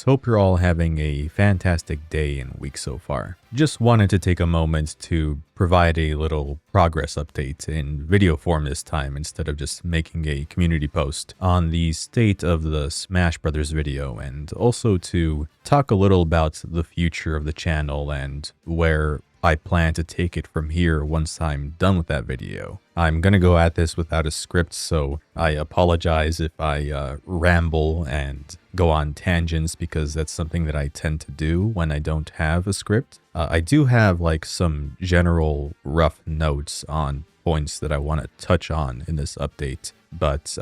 Hope you're all having a fantastic day and week so far. Just wanted to take a moment to provide a little progress update in video form this time instead of just making a community post on the state of the Smash Brothers video, and also to talk a little about the future of the channel and where I plan to take it from here once I'm done with that video. I'm gonna go at this without a script, so I apologize if I ramble and go on tangents, because that's something that I tend to do when I don't have a script. I do have like some general rough notes on points that I want to touch on in this update, but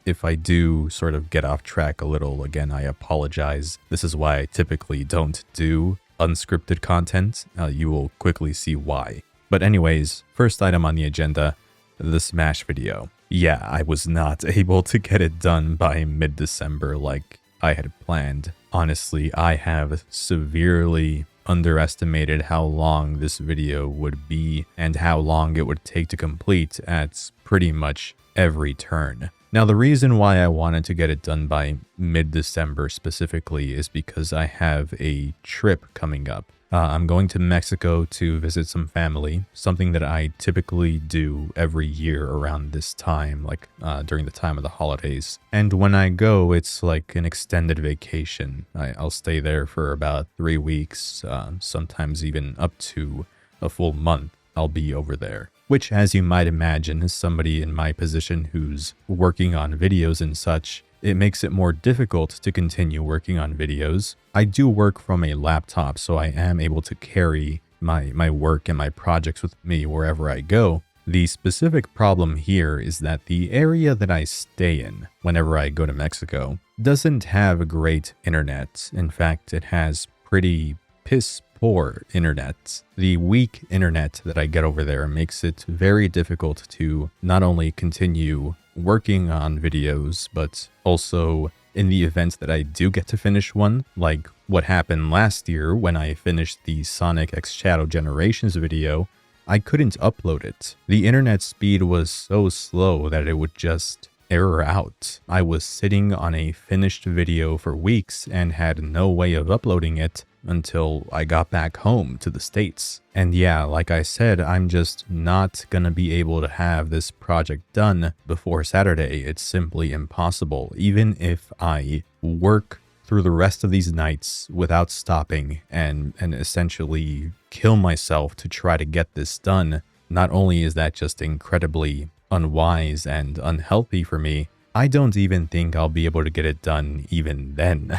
if I do sort of get off track a little, again, I apologize. This is why I typically don't do unscripted content. You will quickly see why. But anyways, first item on the agenda, the Smash video. Yeah, I was not able to get it done by mid-December like I had planned. Honestly, I have severely underestimated how long this video would be and how long it would take to complete at pretty much every turn. Now, the reason why I wanted to get it done by mid-December specifically is because I have a trip coming up. I'm going to Mexico to visit some family, something that I typically do every year around this time, like during the time of the holidays. And when I go, it's like an extended vacation. I'll stay there for about 3 weeks, sometimes even up to a full month. I'll be over there. Which, as you might imagine, as somebody in my position who's working on videos and such, it makes it more difficult to continue working on videos. I do work from a laptop, so I am able to carry my work and my projects with me wherever I go. The specific problem here is that the area that I stay in whenever I go to Mexico doesn't have great internet. In fact, it has pretty piss poor internet. The weak internet that I get over there makes it very difficult to not only continue working on videos, but also in the event that I do get to finish one, like what happened last year when I finished the Sonic X Shadow Generations video, I couldn't upload it. The internet speed was so slow that it would just error out. I was sitting on a finished video for weeks and had no way of uploading it until I got back home to the States. And yeah, like I said, I'm just not gonna be able to have this project done before Saturday. It's simply impossible. Even if I work through the rest of these nights without stopping and essentially kill myself to try to get this done, not only is that just incredibly unwise and unhealthy for me, I don't even think I'll be able to get it done even then.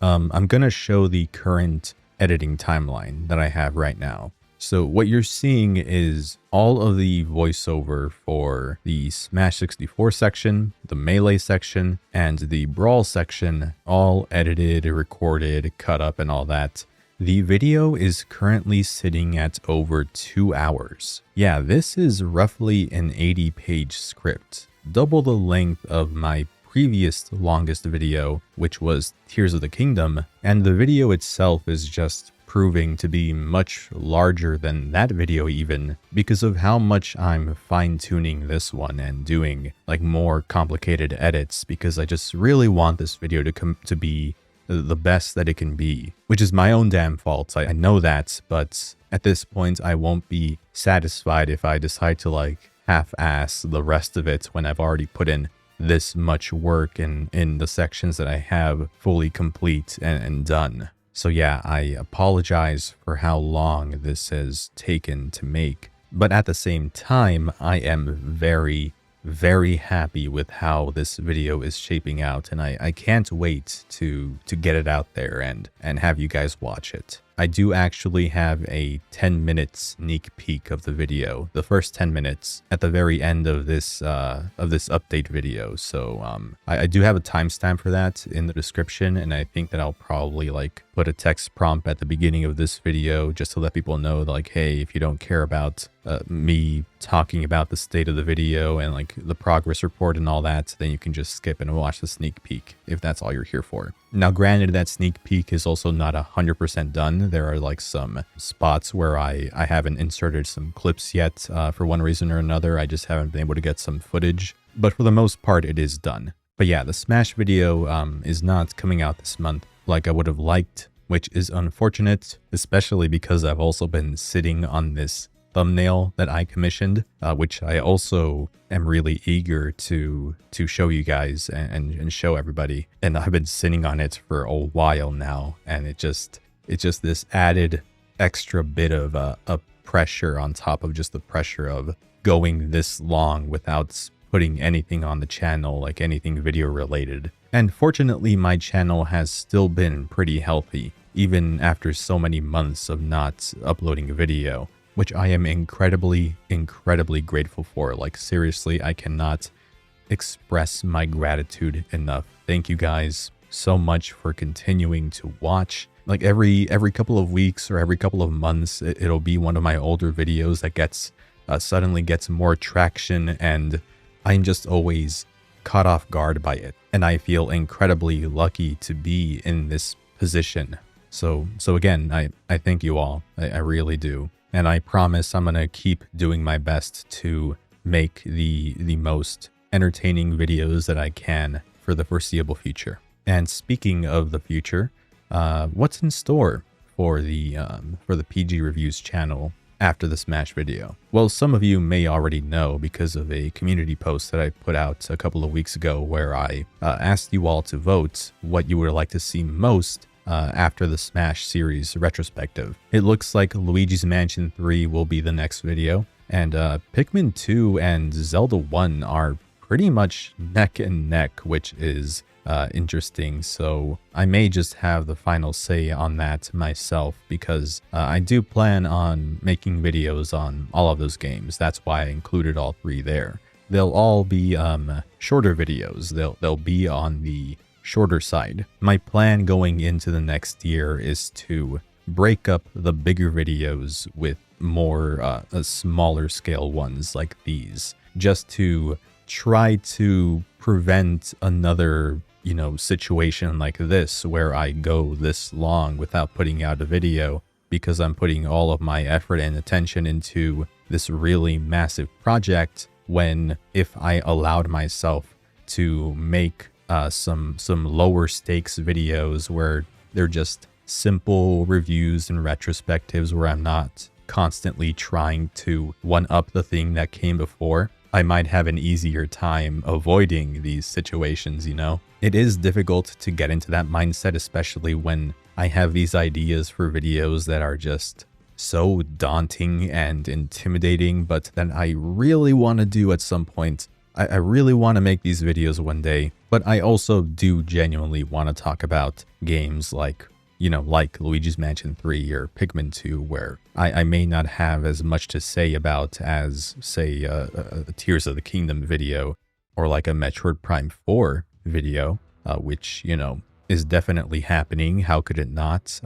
I'm gonna show the current editing timeline that I have right now. So what you're seeing is all of the voiceover for the Smash 64 section, the Melee section, and the Brawl section, all edited, recorded, cut up, and all that. The video is currently sitting at over 2 hours. Yeah, this is roughly an 80-page script, double the length of my previous longest video, which was Tears of the Kingdom, and the video itself is just proving to be much larger than that video even, because of how much I'm fine-tuning this one and doing like more complicated edits, because I just really want this video to be the best that it can be, which is my own damn fault. I know that, but at this point I won't be satisfied if I decide to like half-ass the rest of it when I've already put in this much work in the sections that I have fully complete and done. So yeah, I apologize for how long this has taken to make, but at the same time, I am very, very happy with how this video is shaping out, and I can't wait to get it out there and have you guys watch it. I do actually have a 10-minute sneak peek of the video, the first 10 minutes at the very end of this update video. So I do have a timestamp for that in the description, and I think that I'll probably like put a text prompt at the beginning of this video just to let people know like, hey, if you don't care about me talking about the state of the video and like the progress report and all that, then you can just skip and watch the sneak peek if that's all you're here for. Now, granted, that sneak peek is also not 100% done. There are like some spots where I haven't inserted some clips yet for one reason or another. I just haven't been able to get some footage, but for the most part, it is done. But yeah, the Smash video is not coming out this month. like I would have liked, which is unfortunate, especially because I've also been sitting on this thumbnail that I commissioned, which I also am really eager to show you guys and show everybody. And I've been sitting on it for a while now, and it's just this added extra bit of a pressure on top of just the pressure of going this long without putting anything on the channel, like anything video related. And fortunately, my channel has still been pretty healthy, even after so many months of not uploading a video, which I am incredibly grateful for. Like, seriously, I cannot express my gratitude enough. Thank you guys so much for continuing to watch. Like every couple of weeks or every couple of months, it'll be one of my older videos that gets suddenly gets more traction, and I'm just always caught off guard by it. And I feel incredibly lucky to be in this position. So again, I thank you all. I really do. And I promise I'm going to keep doing my best to make the most entertaining videos that I can for the foreseeable future. And speaking of the future, what's in store for the PG Reviews channel after the Smash video? Well, some of you may already know because of a community post that I put out a couple of weeks ago where I asked you all to vote what you would like to see most after the Smash series retrospective. It looks like Luigi's Mansion 3 will be the next video, and Pikmin 2 and Zelda 1 are pretty much neck and neck, which is interesting. So I may just have the final say on that myself, because I do plan on making videos on all of those games. That's why I included all three there. They'll all be shorter videos. They'll be on the shorter side. My plan going into the next year is to break up the bigger videos with more smaller scale ones like these, just to try to prevent another, situation like this where I go this long without putting out a video because I'm putting all of my effort and attention into this really massive project, when if I allowed myself to make some lower stakes videos where they're just simple reviews and retrospectives where I'm not constantly trying to one up the thing that came before, I might have an easier time avoiding these situations, It is difficult to get into that mindset, especially when I have these ideas for videos that are just so daunting and intimidating, but that I really want to do at some point. I really want to make these videos one day, but I also do genuinely want to talk about games like Luigi's Mansion 3 or Pikmin 2, where I may not have as much to say about as, say, a Tears of the Kingdom video, or like a Metroid Prime 4 video, which, is definitely happening. How could it not?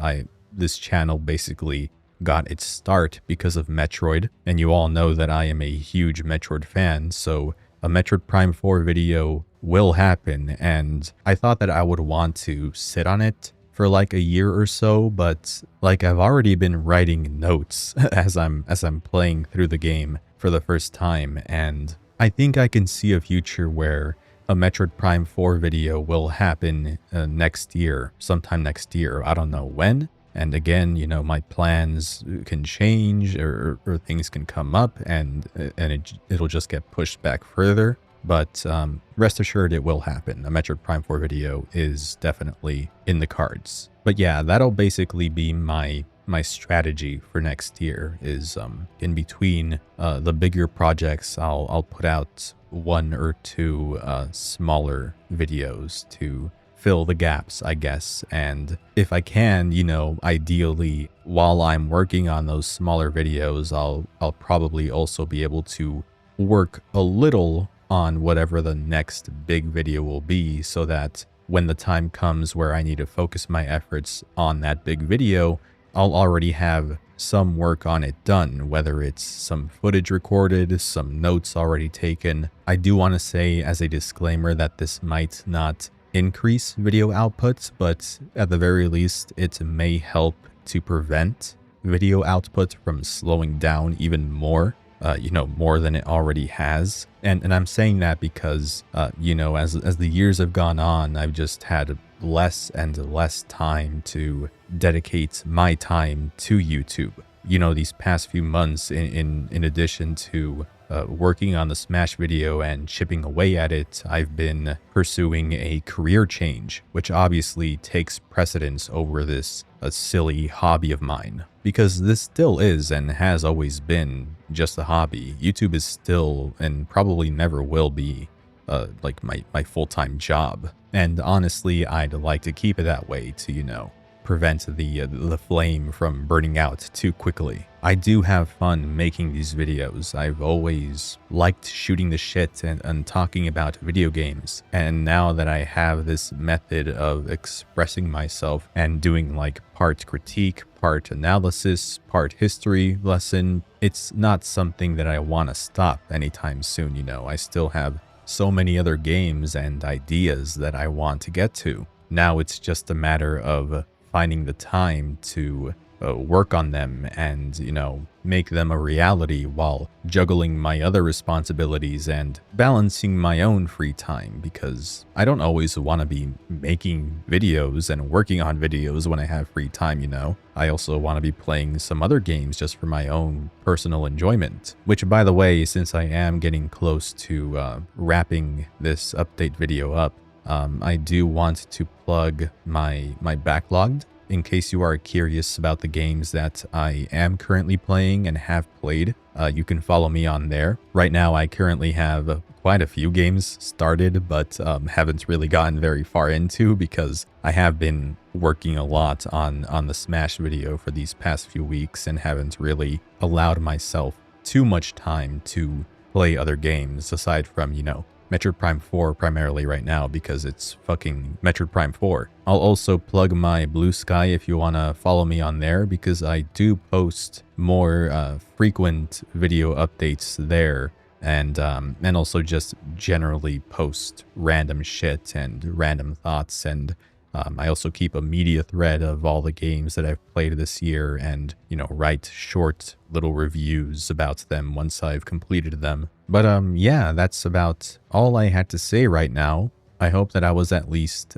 This channel basically got its start because of Metroid, and you all know that I am a huge Metroid fan, so a Metroid Prime 4 video will happen, and I thought that I would want to sit on it for like a year or so, but like I've already been writing notes as I'm playing through the game for the first time, and I think I can see a future where a Metroid Prime 4 video will happen next year, sometime next year. I don't know when. And again, my plans can change, or things can come up, and it'll just get pushed back further. But rest assured, it will happen. A Metroid Prime 4 video is definitely in the cards. But yeah, that'll basically be my strategy for next year. Is in between the bigger projects, I'll put out one or two smaller videos to fill the gaps, I guess. And if I can, ideally, while I'm working on those smaller videos, I'll probably also be able to work a little on whatever the next big video will be, so that when the time comes where I need to focus my efforts on that big video, I'll already have some work on it done, whether it's some footage recorded, some notes already taken. I do want to say as a disclaimer that this might not increase video outputs, but at the very least, it may help to prevent video output from slowing down even more. more than it already has. And I'm saying that because, as the years have gone on, I've just had less and less time to dedicate my time to YouTube. These past few months, in addition to working on the Smash video and chipping away at it, I've been pursuing a career change, which obviously takes precedence over this a silly hobby of mine. Because this still is and has always been just a hobby. YouTube is still and probably never will be like my full-time job. And honestly, I'd like to keep it that way to, prevent the flame from burning out too quickly. I do have fun making these videos. I've always liked shooting the shit and talking about video games. And now that I have this method of expressing myself and doing like part critique, part analysis, part history lesson, it's not something that I want to stop anytime soon. I still have so many other games and ideas that I want to get to. Now it's just a matter of finding the time to work on them and, make them a reality while juggling my other responsibilities and balancing my own free time, because I don't always want to be making videos and working on videos when I have free time, I also want to be playing some other games just for my own personal enjoyment. Which, by the way, since I am getting close to wrapping this update video up, I do want to plug my backlog. In case you are curious about the games that I am currently playing and have played, you can follow me on there. Right now, I currently have quite a few games started, but haven't really gotten very far into because I have been working a lot on the Smash video for these past few weeks and haven't really allowed myself too much time to play other games aside from, Metroid Prime 4 primarily right now because it's fucking Metroid Prime 4. I'll also plug my Blue Sky if you want to follow me on there because I do post more frequent video updates there and also just generally post random shit and random thoughts, and I also keep a media thread of all the games that I've played this year and, write short little reviews about them once I've completed them. But yeah, that's about all I had to say right now. I hope that I was at least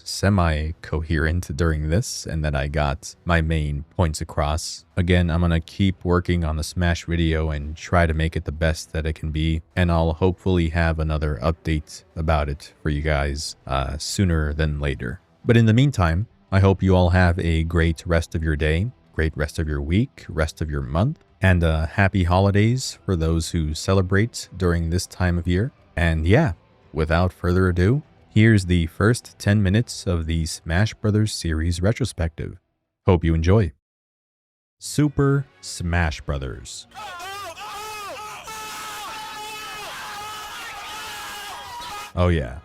semi-coherent during this and that I got my main points across. Again, I'm gonna keep working on the Smash video and try to make it the best that it can be, and I'll hopefully have another update about it for you guys sooner than later. But in the meantime, I hope you all have a great rest of your day, great rest of your week, rest of your month, and happy holidays for those who celebrate during this time of year. And yeah, without further ado, here's the first 10 minutes of the Smash Bros. Series retrospective. Hope you enjoy. Super Smash Bros. Oh yeah,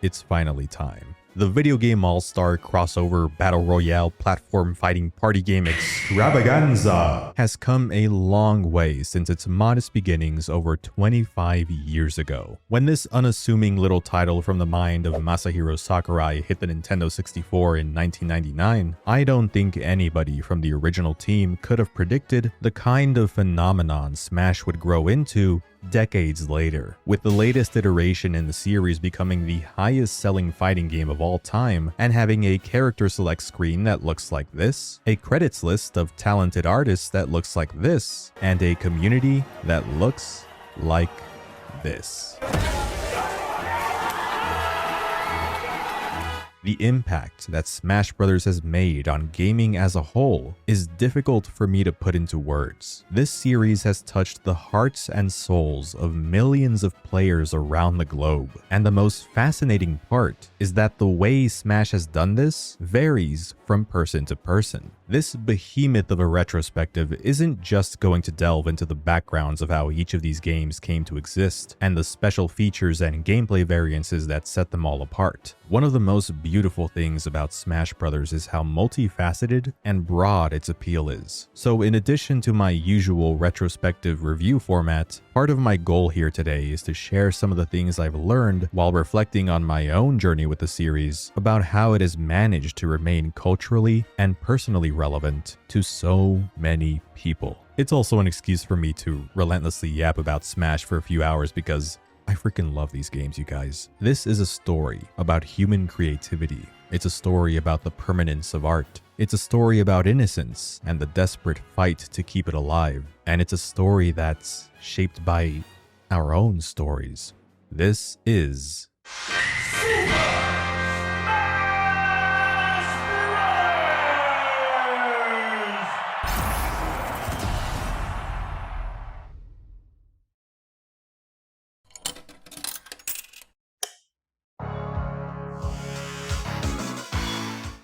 it's finally time. The video game all-star crossover battle royale platform fighting party game extravaganza has come a long way since its modest beginnings over 25 years ago. When this unassuming little title from the mind of Masahiro Sakurai hit the Nintendo 64 in 1999, I don't think anybody from the original team could have predicted the kind of phenomenon Smash would grow into decades later, with the latest iteration in the series becoming the highest selling fighting game of all time and having a character select screen that looks like this, a credits list of talented artists that looks like this, and a community that looks like this. The impact that Smash Bros. Has made on gaming as a whole is difficult for me to put into words. This series has touched the hearts and souls of millions of players around the globe, and the most fascinating part is that the way Smash has done this varies from person to person. This behemoth of a retrospective isn't just going to delve into the backgrounds of how each of these games came to exist and the special features and gameplay variances that set them all apart. One of the most beautiful things about Smash Bros. Is how multifaceted and broad its appeal is. So in addition to my usual retrospective review format, part of my goal here today is to share some of the things I've learned while reflecting on my own journey with the series about how it has managed to remain culturally and personally relevant to so many people. It's also an excuse for me to relentlessly yap about Smash for a few hours because I freaking love these games, you guys. This is a story about human creativity. It's a story about the permanence of art. It's a story about innocence and the desperate fight to keep it alive. And it's a story that's shaped by our own stories. This is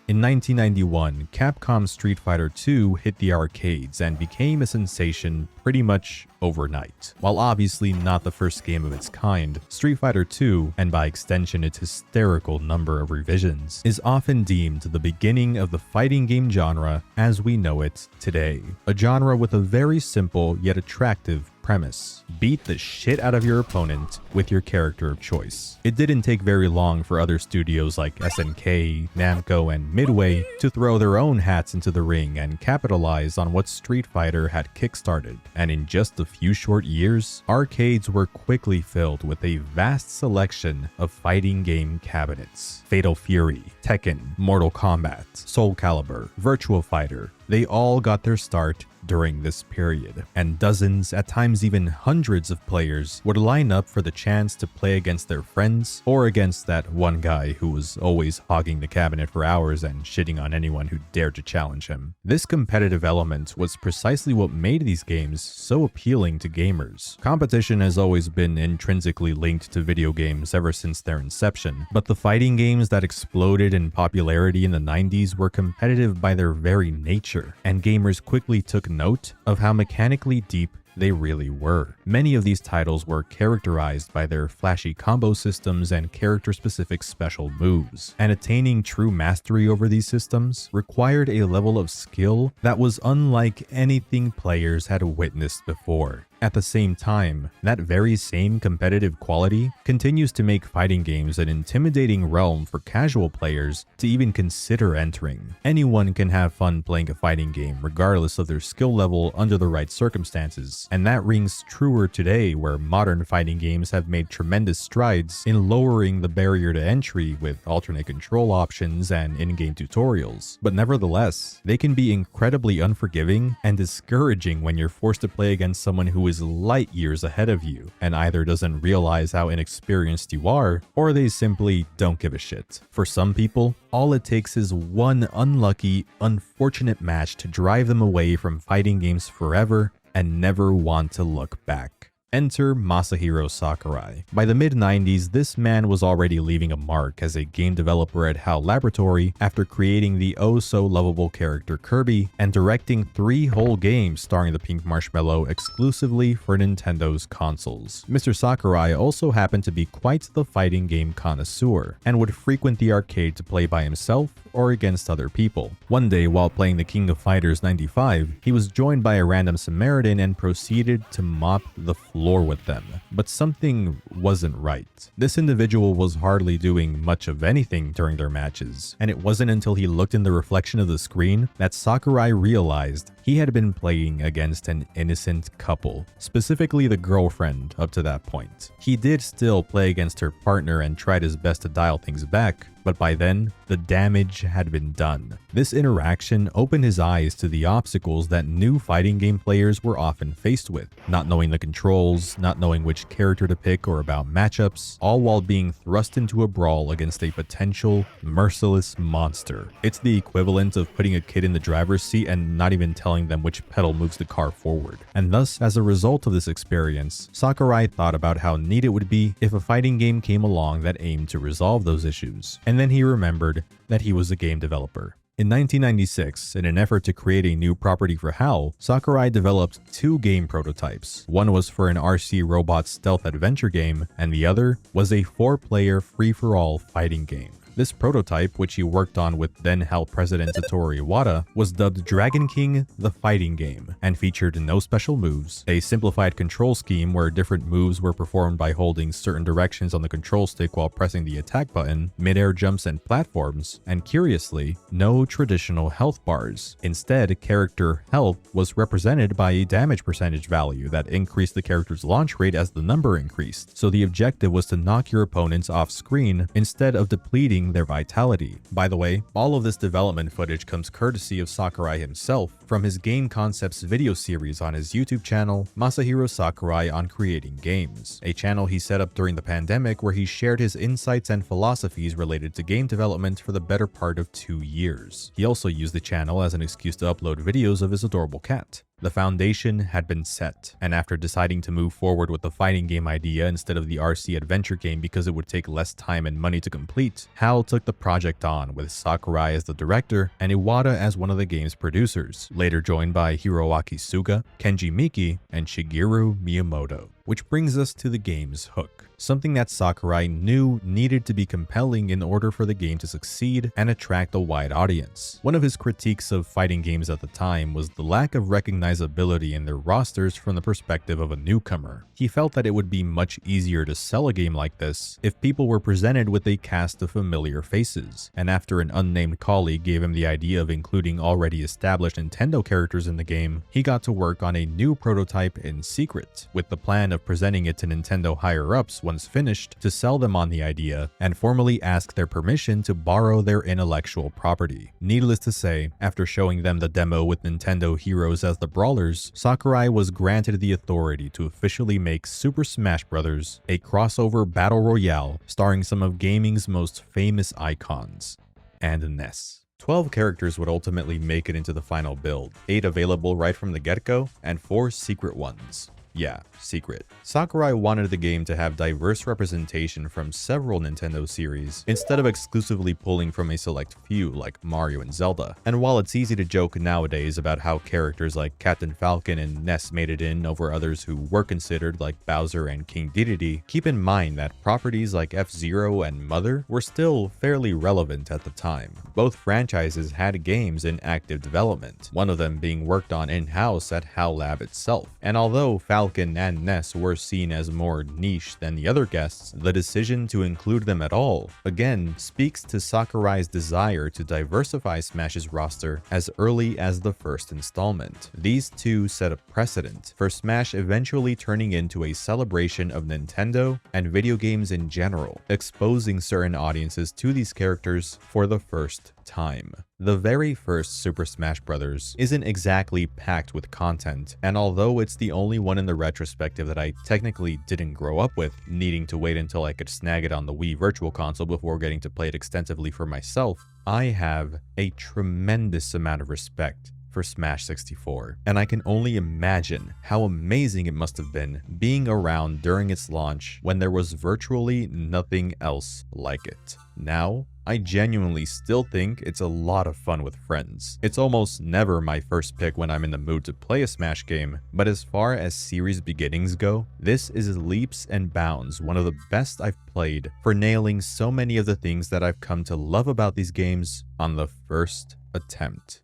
In 1991, Capcom's Street Fighter II hit the arcades and became a sensation pretty much overnight. While obviously not the first game of its kind, Street Fighter II, and by extension its hysterical number of revisions, is often deemed the beginning of the fighting game genre as we know it today. A genre with a very simple yet attractive premise. Beat the shit out of your opponent with your character of choice. It didn't take very long for other studios like SNK, Namco, and Midway to throw their own hats into the ring and capitalize on what Street Fighter had kickstarted. And in just a few short years, arcades were quickly filled with a vast selection of fighting game cabinets. Fatal Fury, Tekken, Mortal Kombat, Soul Calibur, Virtua Fighter, they all got their start during this period, and dozens, at times even hundreds of players would line up for the chance to play against their friends or against that one guy who was always hogging the cabinet for hours and shitting on anyone who dared to challenge him. This competitive element was precisely what made these games so appealing to gamers. Competition has always been intrinsically linked to video games ever since their inception, but the fighting games that exploded in popularity in the 90s were competitive by their very nature, and gamers quickly took note of how mechanically deep they really were. Many of these titles were characterized by their flashy combo systems and character-specific special moves, and attaining true mastery over these systems required a level of skill that was unlike anything players had witnessed before. At the same time, that very same competitive quality continues to make fighting games an intimidating realm for casual players to even consider entering. Anyone can have fun playing a fighting game regardless of their skill level under the right circumstances, and that rings truer today where modern fighting games have made tremendous strides in lowering the barrier to entry with alternate control options and in-game tutorials. But nevertheless, they can be incredibly unforgiving and discouraging when you're forced to play against someone who is light years ahead of you and either doesn't realize how inexperienced you are, or they simply don't give a shit. For some people, all it takes is one unlucky, unfortunate match to drive them away from fighting games forever and never want to look back. Enter Masahiro Sakurai. By the mid-90s, this man was already leaving a mark as a game developer at HAL Laboratory after creating the oh-so-lovable character Kirby and directing 3 whole games starring the Pink Marshmallow exclusively for Nintendo's consoles. Mr. Sakurai also happened to be quite the fighting game connoisseur and would frequent the arcade to play by himself or against other people. One day, while playing the King of Fighters 95, he was joined by a random Samaritan and proceeded to mop the floor with them. But something wasn't right. This individual was hardly doing much of anything during their matches, and it wasn't until he looked in the reflection of the screen that Sakurai realized he had been playing against an innocent couple, specifically the girlfriend up to that point. He did still play against her partner and tried his best to dial things back, but by then, the damage had been done. This interaction opened his eyes to the obstacles that new fighting game players were often faced with, not knowing the controls, not knowing which character to pick or about matchups, all while being thrust into a brawl against a potential, merciless monster. It's the equivalent of putting a kid in the driver's seat and not even telling them which pedal moves the car forward. And thus, as a result of this experience, Sakurai thought about how neat it would be if a fighting game came along that aimed to resolve those issues. And then he remembered that he was a game developer. In 1996, in an effort to create a new property for HAL, Sakurai developed 2 game prototypes. One was for an RC robot stealth adventure game, and the other was a 4-player free-for-all fighting game. This prototype, which he worked on with then-held President Satoru Iwata, was dubbed Dragon King: The Fighting Game, and featured no special moves, a simplified control scheme where different moves were performed by holding certain directions on the control stick while pressing the attack button, mid-air jumps and platforms, and curiously, no traditional health bars. Instead, character health was represented by a damage percentage value that increased the character's launch rate as the number increased, so the objective was to knock your opponents off screen instead of depleting their vitality. By the way, all of this development footage comes courtesy of Sakurai himself from his Game Concepts video series on his YouTube channel, Masahiro Sakurai on Creating Games, a channel he set up during the pandemic where he shared his insights and philosophies related to game development for the better part of 2 years. He also used the channel as an excuse to upload videos of his adorable cat. The foundation had been set, and after deciding to move forward with the fighting game idea instead of the RC adventure game because it would take less time and money to complete, HAL took the project on with Sakurai as the director and Iwata as one of the game's producers, later joined by Hiroaki Suga, Kenji Miki, and Shigeru Miyamoto. Which brings us to the game's hook, something that Sakurai knew needed to be compelling in order for the game to succeed and attract a wide audience. One of his critiques of fighting games at the time was the lack of recognizability in their rosters from the perspective of a newcomer. He felt that it would be much easier to sell a game like this if people were presented with a cast of familiar faces, and after an unnamed colleague gave him the idea of including already established Nintendo characters in the game, he got to work on a new prototype in secret, with the plan of presenting it to Nintendo higher-ups once finished to sell them on the idea and formally ask their permission to borrow their intellectual property. Needless to say, after showing them the demo with Nintendo heroes as the brawlers, Sakurai was granted the authority to officially make Super Smash Bros. A crossover battle royale starring some of gaming's most famous icons, and NES. 12 characters would ultimately make it into the final build, 8 available right from the get-go, and 4 secret ones. Yeah, secret. Sakurai wanted the game to have diverse representation from several Nintendo series, instead of exclusively pulling from a select few like Mario and Zelda. And while it's easy to joke nowadays about how characters like Captain Falcon and Ness made it in over others who were considered like Bowser and King Dedede, keep in mind that properties like F-Zero and Mother were still fairly relevant at the time. Both franchises had games in active development, one of them being worked on in-house at HAL Lab itself. And although Falcon and Ness were seen as more niche than the other guests, the decision to include them at all, again, speaks to Sakurai's desire to diversify Smash's roster as early as the first installment. These two set a precedent for Smash eventually turning into a celebration of Nintendo and video games in general, exposing certain audiences to these characters for the first time. The very first Super Smash Bros. Isn't exactly packed with content, and although it's the only one in the retrospective that I technically didn't grow up with, needing to wait until I could snag it on the Wii Virtual Console before getting to play it extensively for myself, I have a tremendous amount of respect for Smash 64, and I can only imagine how amazing it must have been being around during its launch when there was virtually nothing else like it. Now, I genuinely still think it's a lot of fun with friends. It's almost never my first pick when I'm in the mood to play a Smash game, but as far as series beginnings go, this is leaps and bounds one of the best I've played for nailing so many of the things that I've come to love about these games on the first attempt.